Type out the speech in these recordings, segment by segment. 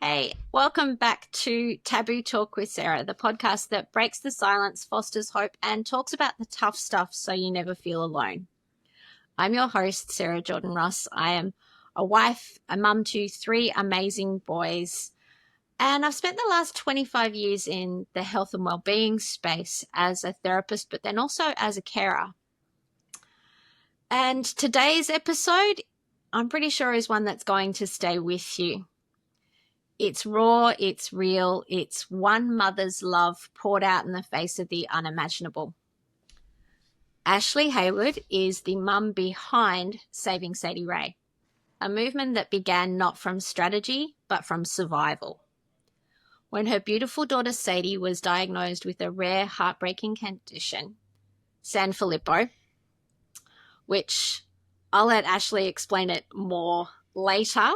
Hey, welcome back to Taboo Talk with Sarah, the podcast that breaks the silence, fosters hope, and talks about the tough stuff so you never feel alone. I'm your host, Sarah Jordan Ross. I am a wife, a mum to 3 amazing boys, and I've spent the last 25 years in the health and well-being space as a therapist, but then also as a carer. And today's episode, I'm pretty sure, is one that's going to stay with you. It's raw, it's real, it's one mother's love poured out in the face of the unimaginable. Ashley Haywood is the mum behind Saving Sadie Ray, a movement that began not from strategy, but from survival. When her beautiful daughter Sadie was diagnosed with a rare, heartbreaking condition, Sanfilippo, which I'll let Ashley explain it more later,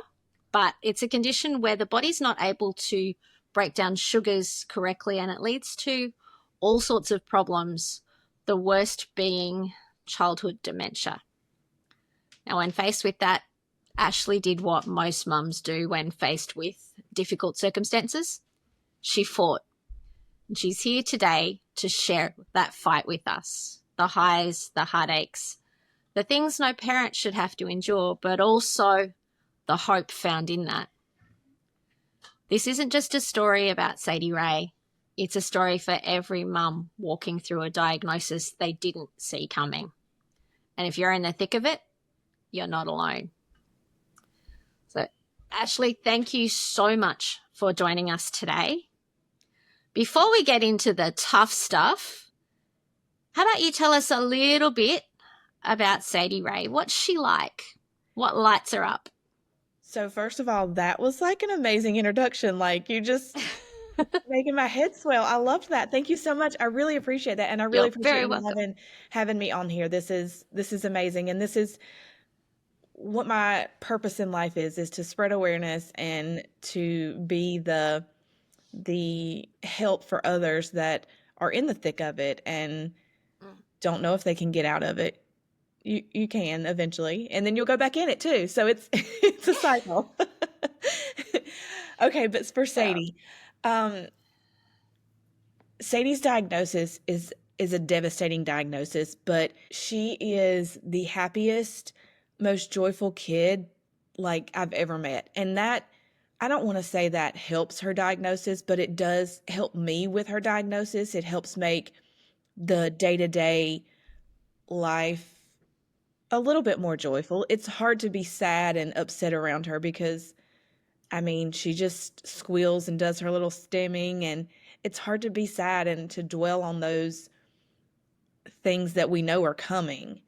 but it's a condition where the body's not able to break down sugars correctly, and it leads to all sorts of problems, the worst being childhood dementia. Now, when faced with that, Ashley did what most mums do when faced with difficult circumstances. She fought. And she's here today to share that fight with us, the highs, the heartaches, the things no parent should have to endure, but also the hope found in that. This isn't just a story about Sadie Ray. It's a story for every mum walking through a diagnosis they didn't see coming. And if you're in the thick of it, you're not alone. So, Ashley, thank you so much for joining us today. Before we get into the tough stuff, how about you tell us a little bit about Sadie Ray? What's she like? What lights her up? So first of all, that was like an amazing introduction. Like you just making my head swell. I loved that. Thank you so much. I really appreciate that. And I really appreciate you having me on here. This is amazing. And this is what my purpose in life is to spread awareness and to be the help for others that are in the thick of it and don't know if they can get out of it. You can eventually, and then you'll go back in it too. So it's it's a cycle. Okay, but for Sadie, Sadie's diagnosis is a devastating diagnosis, but she is the happiest, most joyful kid like I've ever met. And that, I don't want to say that helps her diagnosis, but it does help me with her diagnosis. It helps make the day-to-day life a little bit more joyful. It's hard to be sad and upset around her because, I mean, she just squeals and does her little stimming, and it's hard to be sad and to dwell on those things that we know are coming.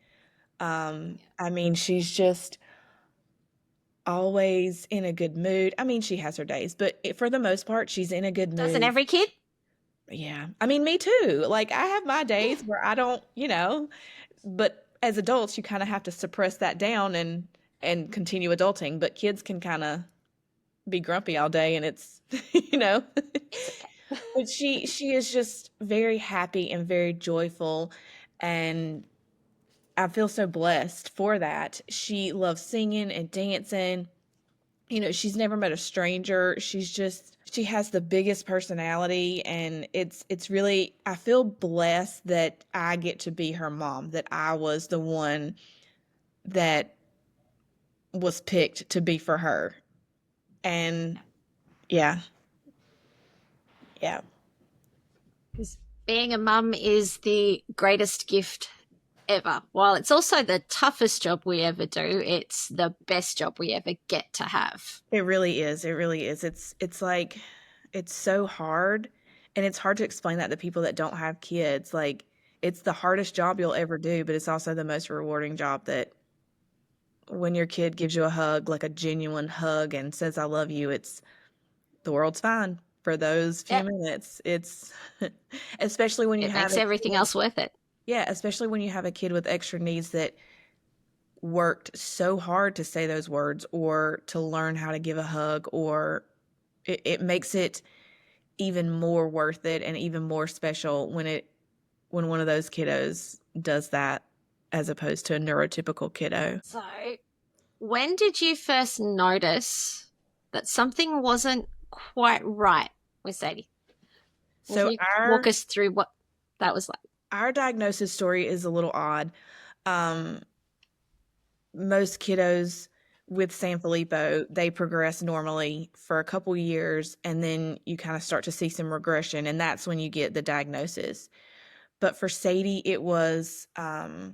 I mean, she's just always in a good mood. I mean, she has her days, but for the most part, she's in a good mood. Doesn't every kid? Yeah. I mean, me too. Like, I have my days where I don't, but as adults, you kind of have to suppress that down and continue adulting. But kids can kind of be grumpy all day, and it's, But she is just very happy and very joyful, and I feel so blessed for that. She loves singing and dancing. She's never met a stranger. She has the biggest personality, and it's really, I feel blessed that I get to be her mom, that I was the one that was picked to be for her. And yeah. Being a mum is the greatest gift ever. While it's also the toughest job we ever do, it's the best job we ever get to have. It really is. It really is. It's like, it's so hard, and it's hard to explain that to people that don't have kids. Like, it's the hardest job you'll ever do, but it's also the most rewarding job. That when your kid gives you a hug, like a genuine hug, and says, I love you, the world's fine for those few minutes. It's especially when it makes everything else worth it. Yeah, especially when you have a kid with extra needs that worked so hard to say those words or to learn how to give a hug, or it makes it even more worth it and even more special when one of those kiddos does that, as opposed to a neurotypical kiddo. So, when did you first notice that something wasn't quite right with Sadie. Will So you walk us through what that was like? our diagnosis story is a little odd. Um, Most kiddos with Sanfilippo, they progress normally for a couple years, and then you kind of start to see some regression, and that's when you get the diagnosis. But for Sadie, it was her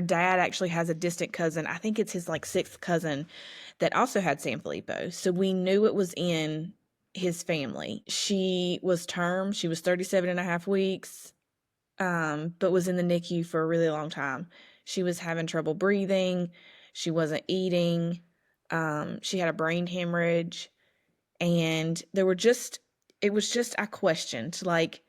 dad actually has a distant cousin. I think it's his like sixth cousin that also had Sanfilippo. So we knew it was in his family. She was term. She was 37 and a half weeks, but was in the NICU for a really long time. She was having trouble breathing. She wasn't eating. She had a brain hemorrhage. And it was just, I questioned, like,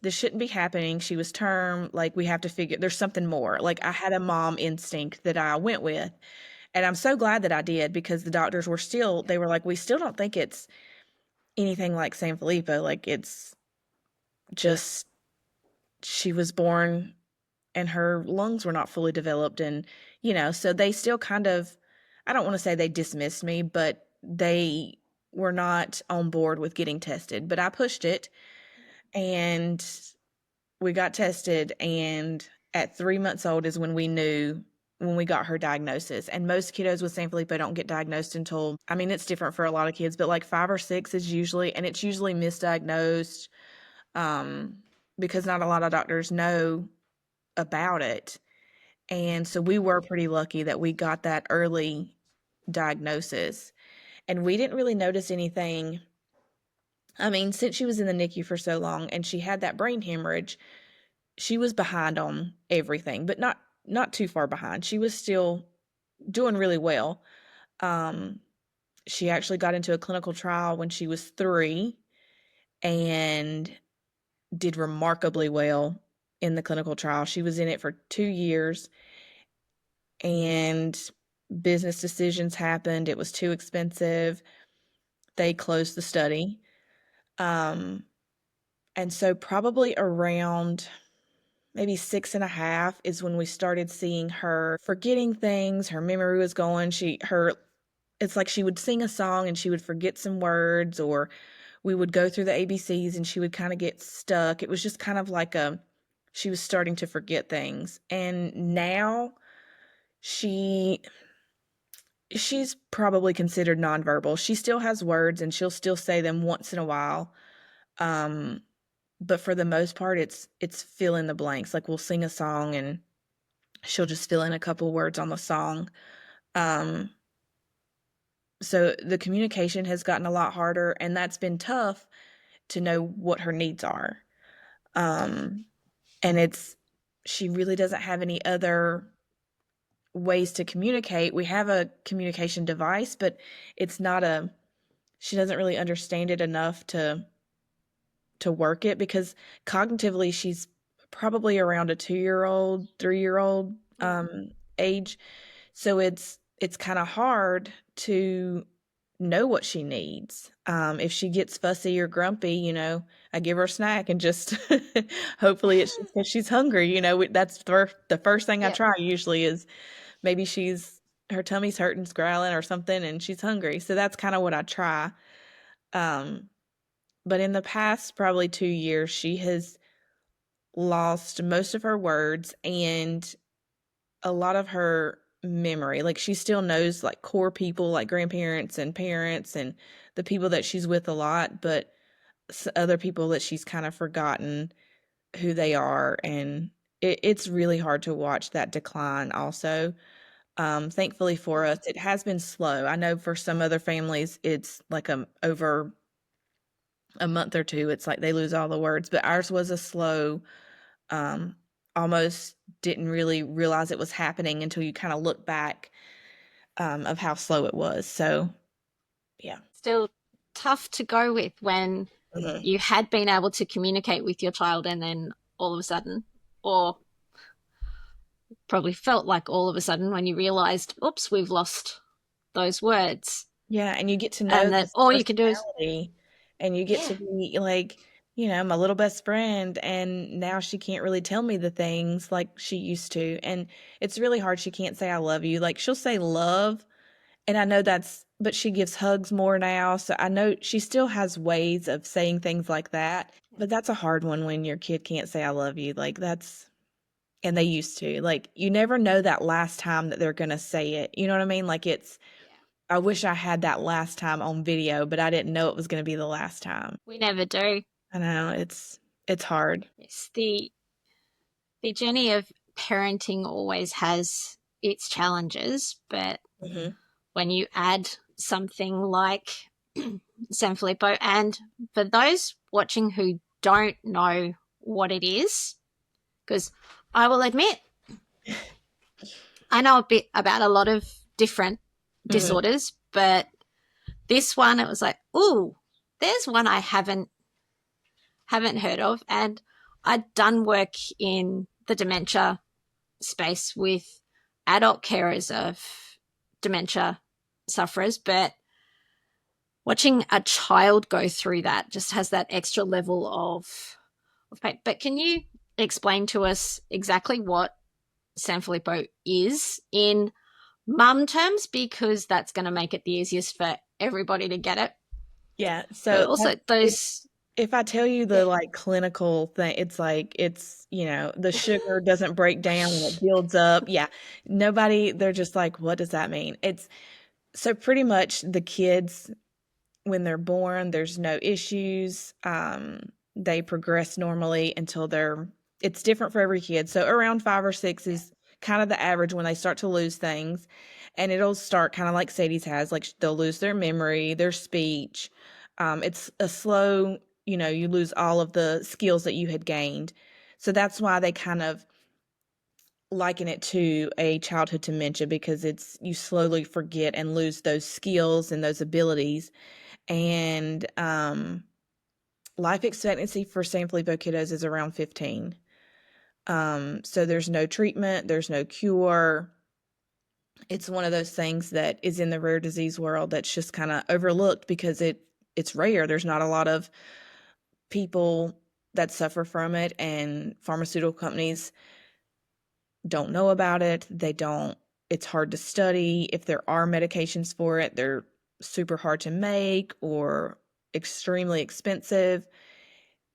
this shouldn't be happening. She was term. Like, we have to figure, there's something more. Like, I had a mom instinct that I went with. And I'm so glad that I did, because the doctors were still, they were like, we still don't think it's anything like Sanfilippo. Like, it's just, she was born and her lungs were not fully developed. And, so they still kind of, I don't want to say they dismissed me, but they were not on board with getting tested. But I pushed it, and we got tested, and at 3 months old is when we knew, when we got her diagnosis. And most kiddos with Sanfilippo don't get diagnosed until, I mean, it's different for a lot of kids, but like 5 or 6 is usually, and it's usually misdiagnosed, um, because not a lot of doctors know about it. And so we were pretty lucky that we got that early diagnosis. And we didn't really notice anything. I mean, since she was in the NICU for so long and she had that brain hemorrhage, she was behind on everything, but not too far behind. She was still doing really well. Um, she actually got into a clinical trial when she was 3 and did remarkably well in the clinical trial. She was in it for 2 years, and business decisions happened. It was too expensive. They closed the study. Um, and so probably around maybe 6.5 is when we started seeing her forgetting things. Her memory was going. It's like she would sing a song and she would forget some words, or we would go through the ABCs and she would kind of get stuck. It was just kind of like she was starting to forget things. And now she she's probably considered nonverbal. She still has words and she'll still say them once in a while. Um, but for the most part, it's fill in the blanks. Like, we'll sing a song and she'll just fill in a couple words on the song. Um, so the communication has gotten a lot harder, and that's been tough to know what her needs are. Um, and she really doesn't have any other ways to communicate. We have a communication device, but it's not she doesn't really understand it enough to work it, because cognitively she's probably around a 2-year-old, 3-year-old age. So it's kind of hard to know what she needs. If she gets fussy or grumpy, I give her a snack and just hopefully it's just because she's hungry. That's the first thing I Yeah. try usually is maybe her tummy's hurting, growling or something, and she's hungry. So that's kind of what I try. Um, but in the past probably 2 years, she has lost most of her words and a lot of her memory. Like, she still knows like core people, like grandparents and parents and the people that she's with a lot, but other people that she's kind of forgotten who they are. And it's really hard to watch that decline also. Thankfully for us, it has been slow. I know for some other families, it's like over a month or two, it's like they lose all the words, but ours was a slow, um, almost didn't really realize it was happening until you kind of look back, of how slow it was. So, yeah. Still tough to go with when Mhm. you had been able to communicate with your child and then all of a sudden, or probably felt like all of a sudden when you realized, oops, we've lost those words. Yeah, and you get to know And that this all you can do is, personality, and you get yeah, to be like, my little best friend, and now she can't really tell me the things like she used to. And it's really hard. She can't say I love you. Like, she'll say love, and I know that's but she gives hugs more now. So I know she still has ways of saying things like that, but that's a hard one when your kid can't say I love you. Like that's and they used to. Like you never know that last time that they're going to say it. You know what I mean? Like it's Yeah. I wish I had that last time on video, but I didn't know it was going to be the last time. We never do. I know it's hard. Yes, the journey of parenting always has its challenges, but Mhm. when you add something like Sanfilippo, and for those watching who don't know what it is, because I will admit I know a bit about a lot of different Mhm. disorders, but this one it was like, ooh, there's one I haven't heard of, and I'd done work in the dementia space with adult carers of dementia sufferers, but watching a child go through that just has that extra level of pain. But can you explain to us exactly what Sanfilippo is in mum terms? Because that's going to make it the easiest for everybody to get it. Yeah, But so also if those, if I tell you yeah, the like clinical thing, it's like the sugar doesn't break down and it builds up. Yeah. Nobody they're just like, what does that mean? It's so pretty much the kids when they're born, there's no issues. They progress normally until it's different for every kid. So around 5 or 6 yeah, is kind of the average when they start to lose things. And it'll start kind of like Sadie's has, like they'll lose their memory, their speech. It's a slow, you lose all of the skills that you had gained. So that's why they kind of liken it to a childhood dementia because it's you slowly forget and lose those skills and those abilities and life expectancy for Sanfilippo kiddos is around 15. So there's no treatment, there's no cure. It's one of those things that is in the rare disease world that's just kind of overlooked because it's rare. There's not a lot of people that suffer from it, and pharmaceutical companies don't know about it. They don't. It's hard to study. If there are medications for it, they're super hard to make or extremely expensive.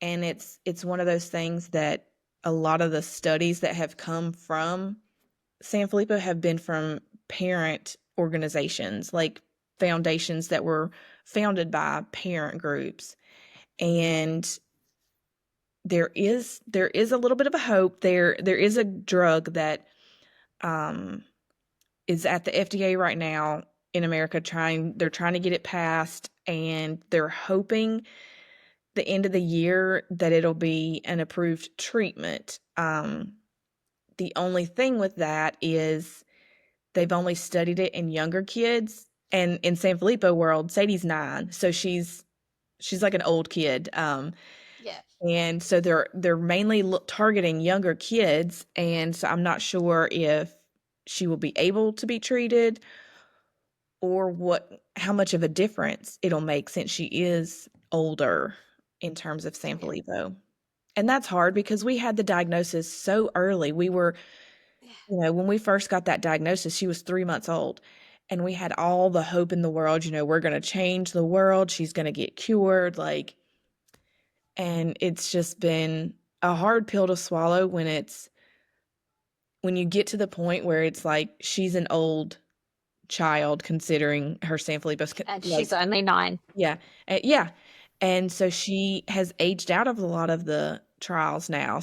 And it's one of those things that a lot of the studies that have come from Sanfilippo have been from parent organizations, like foundations that were founded by parent groups. And there is a little bit of a hope. There is a drug that um, is at the FDA right now in America they're trying to get it passed and they're hoping the end of the year that it'll be an approved treatment. The only thing with that is they've only studied it in younger kids. And in Sanfilippo world, Sadie's 9, so she's like an old kid. yeah, And so they're mainly targeting younger kids, and so I'm not sure if she will be able to be treated or how much of a difference it'll make since she is older in terms of yeah, Sanfilippo. And that's hard because we had the diagnosis so early. We were, yeah, when we first got that diagnosis, she was 3 months old. And we had all the hope in the world, we're going to change the world. She's going to get cured. And it's just been a hard pill to swallow when you get to the point where it's like she's an old child considering her Sanfilippo's and like, she's only 9. yeah, yeah. And so she has aged out of a lot of the trials now.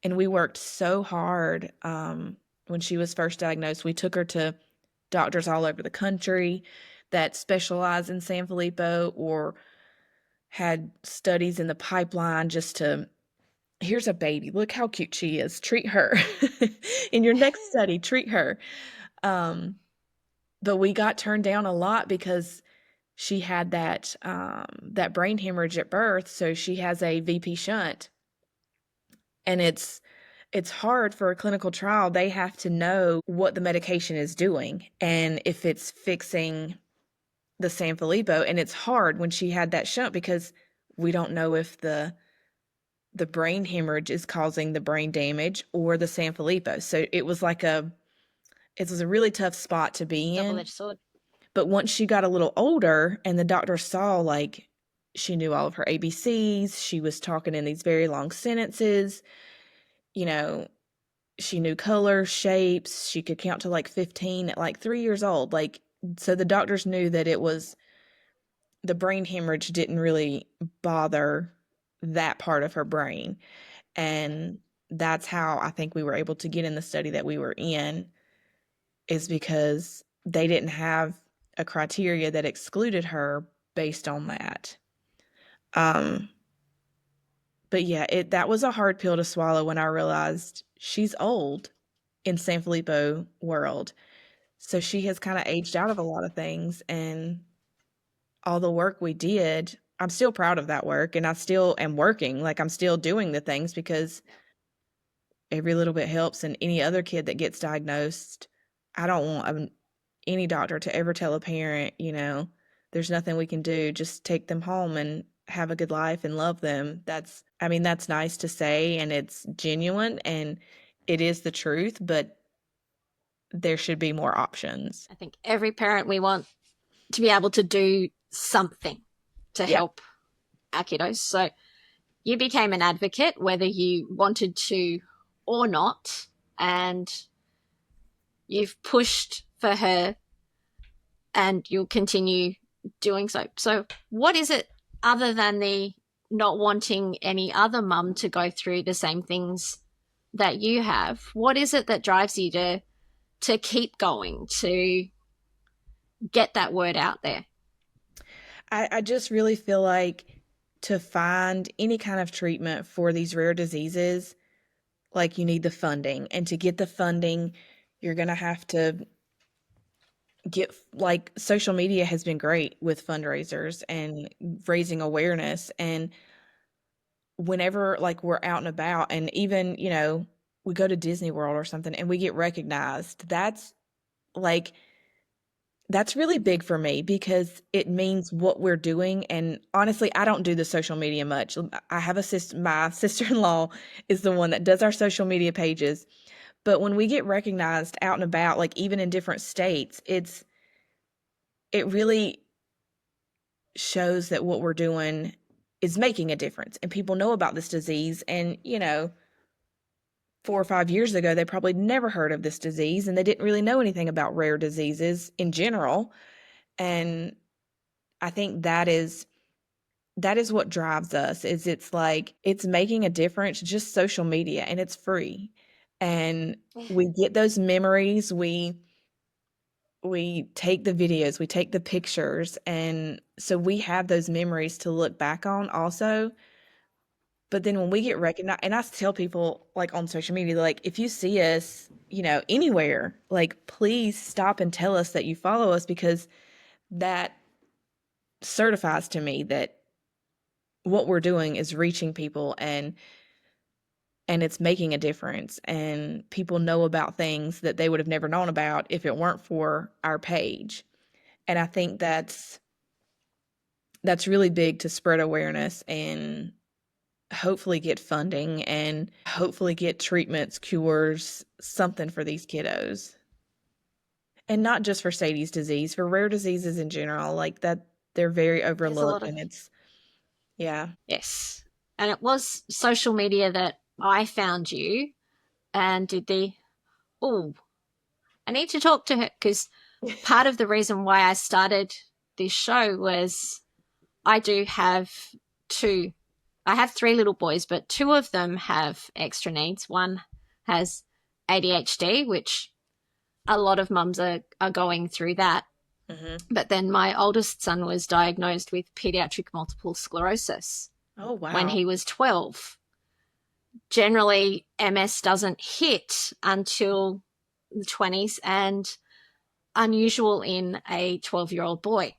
And we worked so hard when she was first diagnosed. We took her to doctors all over the country that specialize in Sanfilippo or had studies in the pipeline just to, here's a baby, look how cute she is, treat her. In your next study, treat her. Um, but we got turned down a lot because she had that brain hemorrhage at birth, so she has a VP shunt, and it's hard for a clinical trial. They have to know what the medication is doing and if it's fixing the Sanfilippo, and it's hard when she had that shunt because we don't know if the brain hemorrhage is causing the brain damage or the Sanfilippo. So it was a really tough spot to be in. Double-edged sword. But once she got a little older and the doctor saw, like, she knew all of her ABCs, she was talking in these very long sentences, you know, she knew colors, shapes, she could count to like 15 at like 3 years old. Like, so the doctors knew that it was the brain hemorrhage didn't really bother that part of her brain. And that's how I think we were able to get in the study that we were in, is because they didn't have a criteria that excluded her based on that. Um, but yeah, that was a hard pill to swallow when I realized she's old in Sanfilippo world. So she has kind of aged out of a lot of things, and all the work we did, I'm still proud of that work, and I still am working. Like, I'm still doing the things because every little bit helps. And any other kid that gets diagnosed, I don't want any doctor to ever tell a parent, there's nothing we can do. Just take them home and have a good life and love them. That's nice to say, and it's genuine, and it is the truth, but there should be more options. I think every parent, we want to be able to do something to help our kiddos. So you became an advocate, whether you wanted to or not, and you've pushed for her, and you'll continue doing so. So what is it, other than the not wanting any other mum to go through the same things that you have, what is it that drives you to keep going, to get that word out there? I just really feel like to find any kind of treatment for these rare diseases, like, you need the funding. And to get the funding, you're going to have to get, like, social media has been great with fundraisers and raising awareness. And whenever, like, we're out and about, and even, we go to Disney World or something and we get recognized, that's really big for me, because it means what we're doing. And honestly, I don't do the social media much. I have my sister-in-law is the one that does our social media pages. But when we get recognized out and about, like, even in different states, it really shows that what we're doing is making a difference, and people know about this disease. And 4 or 5 years ago, they probably never heard of this disease, and they didn't really know anything about rare diseases in general. And I think that is what drives us, is it's making a difference, just social media, and it's free. And we get those memories, we take the videos, we take the pictures, and so we have those memories to look back on also. But then when we get recognized, and I tell people, like, on social media, like, if you see us, anywhere, like, please stop and tell us that you follow us, because that certifies to me that what we're doing is reaching people, and it's making a difference, and people know about things that they would have never known about if it weren't for our page. And I think that's really big, to spread awareness and hopefully get funding and hopefully get treatments, cures, something for these kiddos. And not just for Sadie's disease, for rare diseases in general, like that, they're very overlooked. And it's, yeah. Yes. And it was social media that I found you and did I need to talk to her, because part of the reason why I started this show was I have 3 little boys, but 2 of them have extra needs. One has ADHD, which a lot of mums are going through that. Mm-hmm. But then my oldest son was diagnosed with pediatric multiple sclerosis. Oh, wow. When he was 12. Generally, MS doesn't hit until the 20s, and unusual in a 12-year-old boy.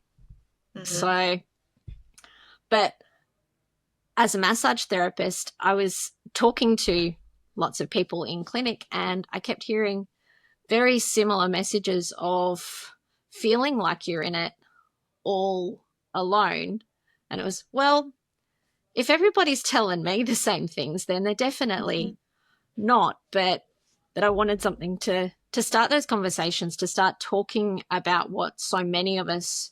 Mm-hmm. So, but as a massage therapist, I was talking to lots of people in clinic, and I kept hearing very similar messages of feeling like you're in it all alone. And it was, well, if everybody's telling me the same things, then they're definitely not. But I wanted something to to start those conversations, to start talking about what so many of us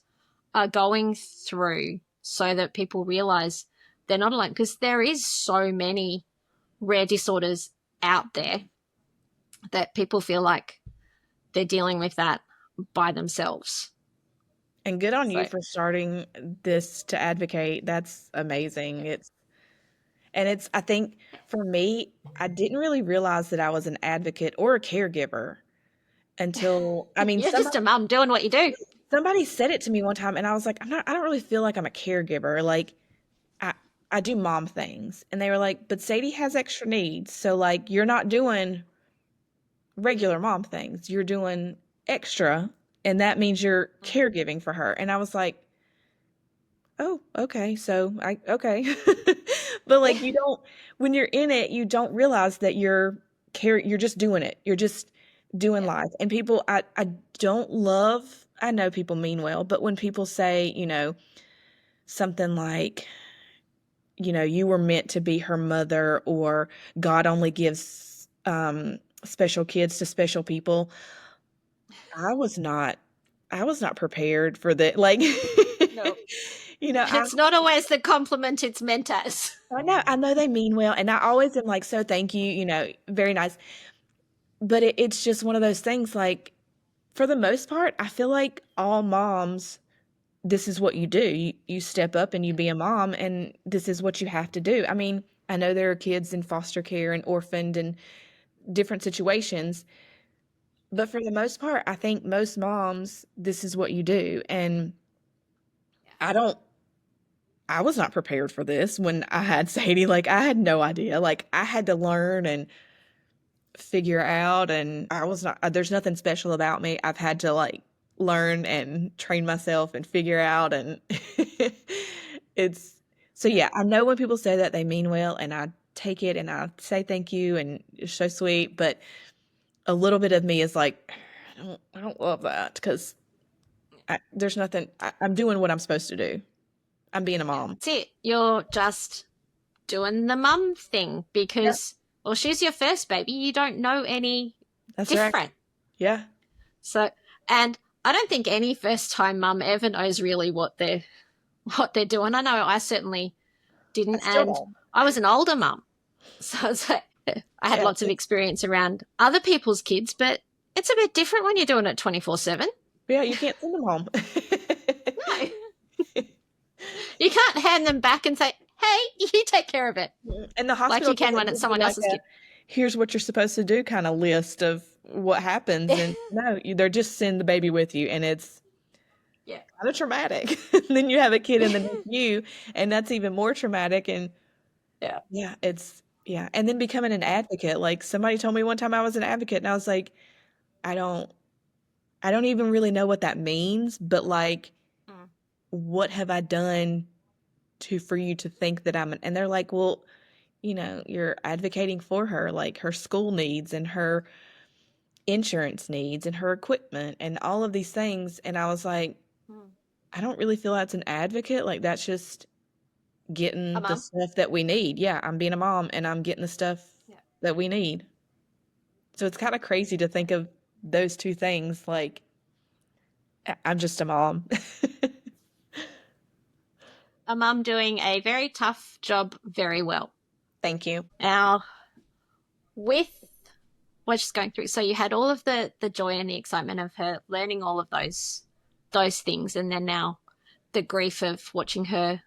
are going through so that people realize they're not alone, because there is so many rare disorders out there that people feel like they're dealing with that by themselves. And good on you So for starting this to advocate. That's amazing. It's I think for me, I didn't really realize that I was an advocate or a caregiver until I mean you're just a mum doing what you do. somebody said it to me one time and I was like, I don't really feel like I'm a caregiver. Like I I do mom things. And they were like, but Sadie has extra needs. So like you're not doing regular mom things. You're doing extra and that means you're caregiving for her. And I was like, oh, okay. So I okay. But like you don't when you're in it, you don't realize that you're just doing it. You're just doing Yeah. life. And people I don't love I know people mean well, but when people say, something like, you were meant to be her mother or God only gives special kids to special people. I was not I was not prepared for that. Like No. you know, I It's not always the compliment it's meant as. I know they mean well, and I always am like, so thank you, very nice. But it's just one of those things. Like for the most part, I feel like all moms, this is what you do. You step up and you be a mom, and this is what you have to do. I mean, I know there are kids in foster care and orphaned and different situations, but for the most part, I think most moms, this is what you do. And I don't I was not prepared for this when I had Sadie. Like, I had no idea. Like, I had to learn and figure out, and I was not, there's nothing special about me. I've had to like learn and train myself and figure out. And it's so, yeah, I know when people say that they mean well, and I take it and I say thank you, and it's so sweet. But a little bit of me is like, I don't love that because there's nothing, I'm doing what I'm supposed to do. I'm being a mom. That's it. You're just doing the mum thing Yeah, because, well, she's your first baby. You don't know any that's right. different. Yeah. So, and I don't think any first time mum ever knows really what they're doing. I know I certainly I didn't, still and don't. I was an older mum, so it's like, I had Yeah. lots of experience around other people's kids, but it's a bit different when you're doing it 24/7. Yeah, you can't send them home. No, you can't hand them back and say, "Hey, you take care of it," And the like hospital you can doesn't when it's give you someone like else's a kid. here's what you're supposed to do kind of list of what happens. And no, they're just send the baby with you, and it's Yeah. kind of traumatic. Then you have a kid in the NICU, and that's even more traumatic. And Yeah. yeah, yeah. And then becoming an advocate. Like somebody told me one time I was an advocate, and I was like, I don't I don't even really know what that means, but like, Mm. what have I done for you to think that and they're like, well, you're advocating for her, like her school needs and her insurance needs and her equipment and all of these things. And I was like, Mm. I don't really feel that's an advocate. Like that's just A getting the mum. stuff that we need. Yeah, I'm being a mom and I'm getting the stuff Yeah. that we need. So it's kind of crazy to think of those two things. Like, I'm just a mom. A mum doing a very tough job very well. Thank you. Now, with what she's going through, so you had all of the joy and the excitement of her learning all of those things, and then now the grief of watching her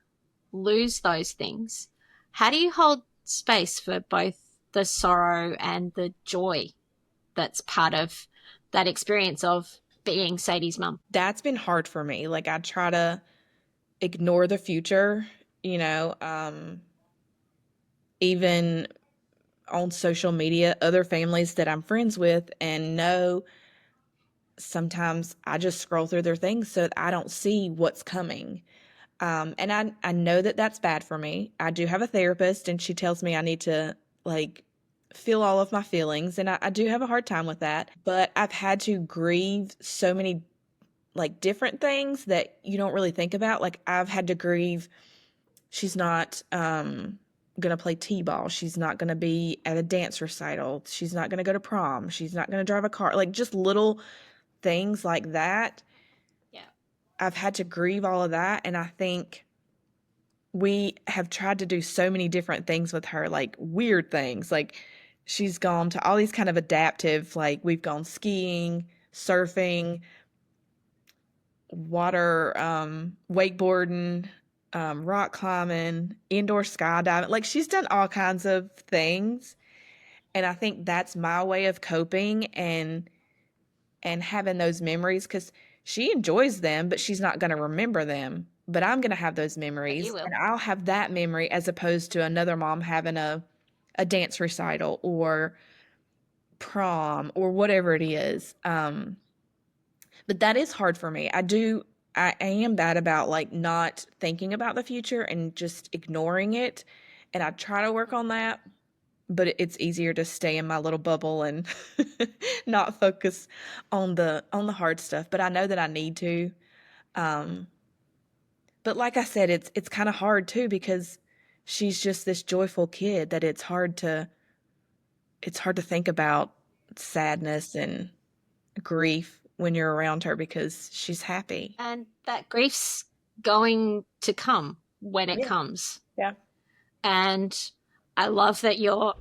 lose those things. How do you hold space for both the sorrow and the joy that's part of that experience of being Sadie's mum? That's been hard for me. Like I try to ignore the future, even on social media, other families that I'm friends with and know sometimes I just scroll through their things so that I don't see what's coming. And I know that that's bad for me. I do have a therapist and she tells me I need to like feel all of my feelings. And I do have a hard time with that, but I've had to grieve so many like different things that you don't really think about. Like I've had to grieve she's not going to play t-ball. She's not going to be at a dance recital. She's not going to go to prom. She's not going to drive a car. Like just little things like that. Yeah. I've had to grieve all of that. And I think we have tried to do so many different things with her, like weird things. Like she's gone to all these kind of adaptive, like we've gone skiing, surfing, water, wakeboarding, rock climbing, indoor skydiving. Like she's done all kinds of things. And I think that's my way of coping and having those memories because she enjoys them, but she's not going to remember them. But I'm going to have those But you memories, will. and I'll have that memory as opposed to another mom having a dance recital or prom or whatever it is. But that is hard for me. I am bad about like not thinking about the future and just ignoring it. And I try to work on that, but it's easier to stay in my little bubble and not focus on the hard stuff. But I know that I need to. Um, but like I said, it's kind of hard too because she's just this joyful kid that it's hard to think about sadness and grief when you're around her because she's happy. And that grief's going to come when it Yeah. comes. Yeah. And I love that you're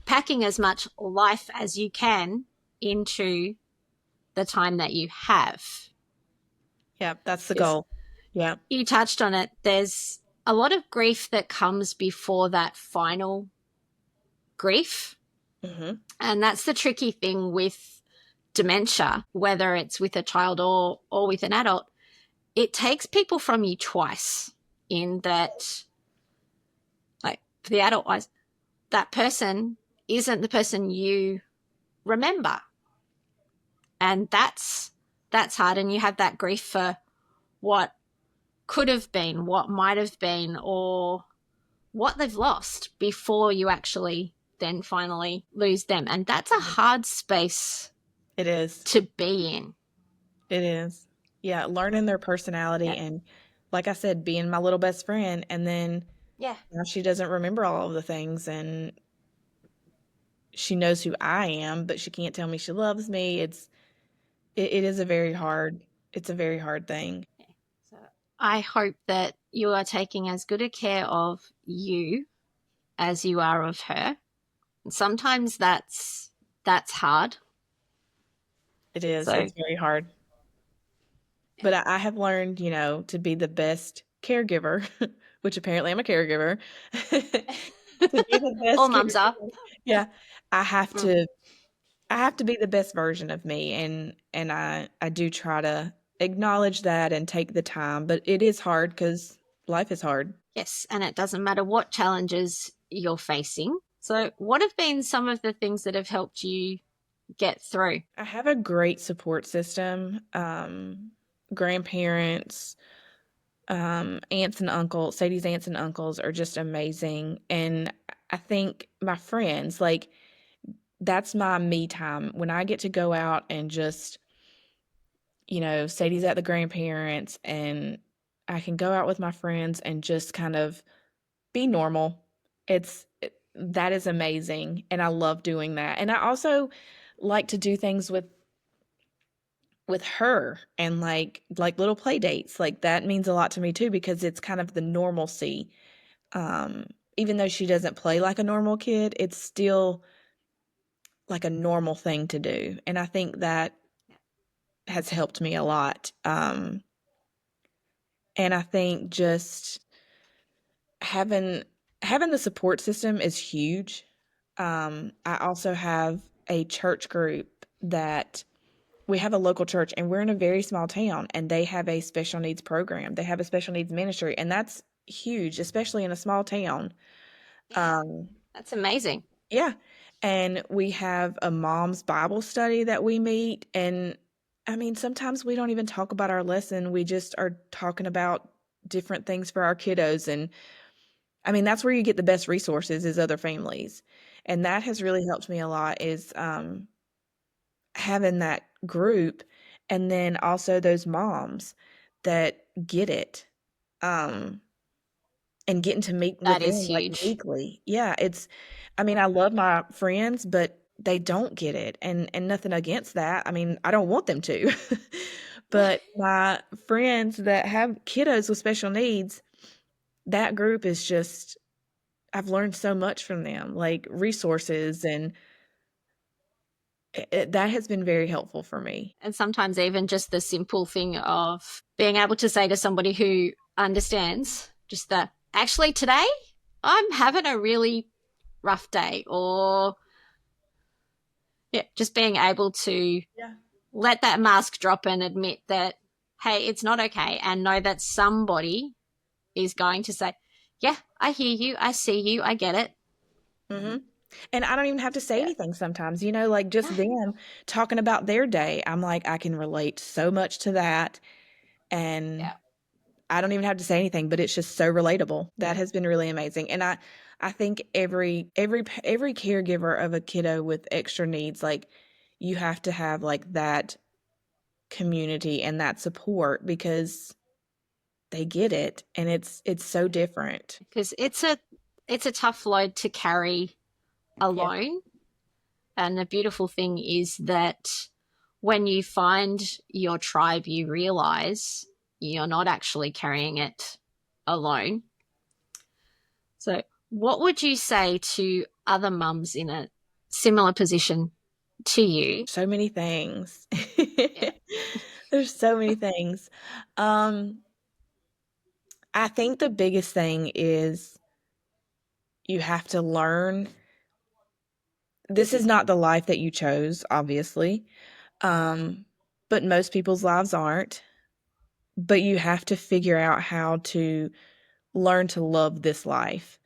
packing as much life as you can into the time that you have. Yeah, that's the Because goal. Yeah. you touched on it, there's a lot of grief that comes before that final grief. Hmm. And that's the tricky thing with dementia, whether it's with a child or with an adult. It takes people from you twice in that, like for the adult wise, that person isn't the person you remember. And that's hard. And you have that grief for what could have been, what might have been, or what they've lost before you actually then finally lose them. And that's a hard space It is. to be in. It is. Yeah, learning their Yeah. personality and like I said, being my little best friend and then Yeah. now she doesn't remember all of the things and she knows who I am, but she can't tell me she loves me. It is a very hard it's a very hard thing. So I hope that you are taking as good a care of you as you are of her. Sometimes that's hard. It is. So It's very hard. But I have learned, to be the best caregiver, which apparently I'm a caregiver. To be the all best mums are. caregiver. Yeah. I have Mm. to I have to be the best version of me and I do try to acknowledge that and take the time, but it is hard cuz life is hard. Yes, and it doesn't matter what challenges you're facing. So, what have been some of the things that have helped you get through? I have a great support system. Grandparents, aunts and uncles, Sadie's aunts and uncles are just amazing. And I think my friends, like, that's my me time when I get to go out and just, Sadie's at the grandparents and I can go out with my friends and just kind of be normal. That is amazing. And I love doing that. And I also like to do things with her and like little play dates. Like that means a lot to me too because it's kind of the normalcy. Even though she doesn't play like a normal kid, it's still like a normal thing to do. And I think that has helped me a lot. And I think just having having the support system is huge. I also have a church group that we have a local church and we're in a very small town and they have a special needs program. They have a special needs ministry and that's huge, especially in a small town. Yeah, Um, that's amazing. yeah. And we have a mom's Bible study that we meet. And I mean, sometimes we don't even talk about our lesson. We just are talking about different things for our kiddos. And I mean, that's where you get the best resources is other families. And that has really helped me a lot is having that group and then also those moms that get it. Um, and getting to meet with That is them like huge. weekly. Yeah, I mean, I love my friends, but they don't get it, and nothing against that. I mean, I don't want them to. But my friends that have kiddos with special needs, that group is just I've learned so much from them, like resources, and that has been very helpful for me. And sometimes even just the simple thing of being able to say to somebody who understands just that, actually, today I'm having a really rough day, or yeah, just being able to Yeah. let that mask drop and admit that, hey, it's not okay, and know that somebody is going to say, yeah, I hear you, I see you, I get it. Mhm. And I don't even have to say Yeah. anything sometimes, like just them talking about their day. I'm like, I can relate so much to that. And Yeah. I don't even have to say anything, but it's just so relatable. That has been really amazing. And I think every caregiver of a kiddo with extra needs, like you have to have like that community and that support because they get it and it's so different. Because it's a tough load to carry Yeah. alone. And the beautiful thing is that when you find your tribe, you realize you're not actually carrying it alone. So, what would you say to other mums in a similar position to you? So many things. Yeah. There's so many things. Um, I think the biggest thing is you have to learn this is not the life that you chose, obviously. Um, but most people's lives aren't. But you have to figure out how to learn to love this life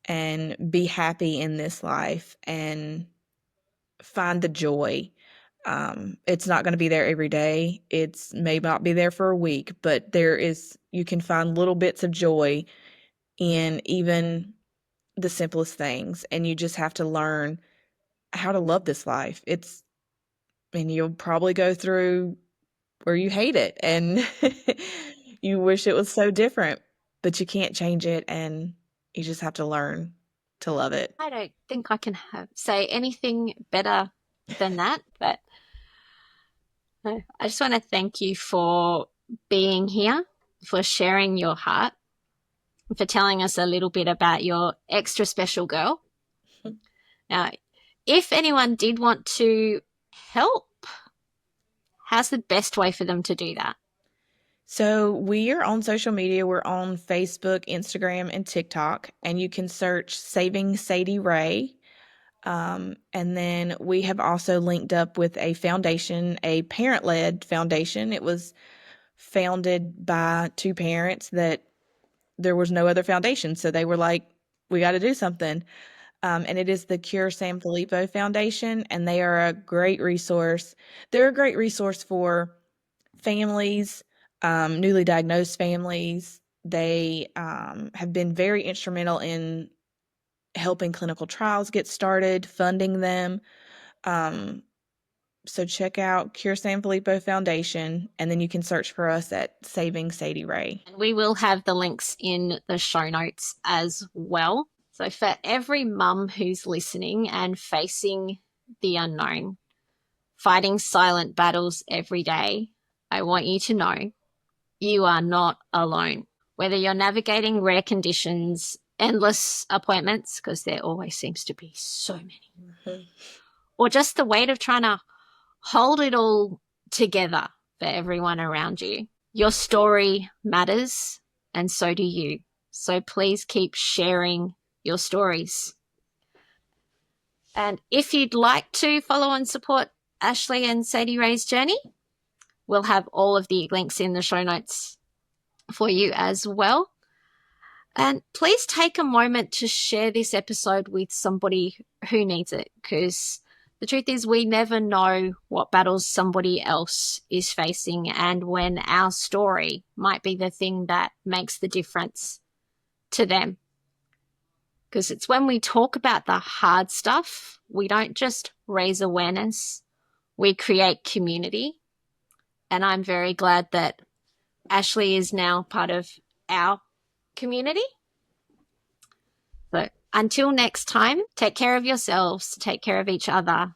and be happy in this life and find the joy. It's not going to be there every day. It's may not be there for a week, but you can find little bits of joy in even the simplest things. And you just have to learn how to love this life. And you'll probably go through where you hate it and you wish it was so different, but you can't change it. And you just have to learn to love it. I don't think I can say anything better than that, but no, I just want to thank you for being here, for sharing your heart, for telling us a little bit about your extra special girl. Now, if anyone did want to help, how's the best way for them to do that? So we are on social media. We're on Facebook, Instagram, and TikTok, and you can search Saving Sadie Ray. And then we have also linked up with a foundation, a parent-led foundation. It was founded by two parents that there was no other foundation, so they were like, "We got to do something." And it is the Cure Sanfilippo Foundation, and they are a great resource. They're a great resource for families, newly diagnosed families. They have been very instrumental in helping clinical trials get started, funding them. Um, so check out Cure Sanfilippo Foundation, and then you can search for us at Saving Sadie Ray. And we will have the links in the show notes as well. So, for every mum who's listening and facing the unknown, fighting silent battles every day, I want you to know you are not alone. Whether you're navigating rare conditions, endless appointments, because there always seems to be so many, Mhm. or just the weight of trying to hold it all together for everyone around you, your story matters, and so do you. So please keep sharing your stories. And if you'd like to follow and support Ashley and Sadie Ray's journey, we'll have all of the links in the show notes for you as well. And please take a moment to share this episode with somebody who needs it, because the truth is we never know what battles somebody else is facing, and when our story might be the thing that makes the difference to them. Because it's when we talk about the hard stuff, we don't just raise awareness, we create community. And I'm very glad that Ashley is now part of our community. Until next time, take care of yourselves, take care of each other,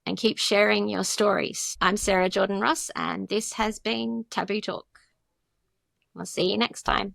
and keep sharing your stories. I'm Sarah Jordan Ross, and this has been Taboo Talk. We'll see you next time.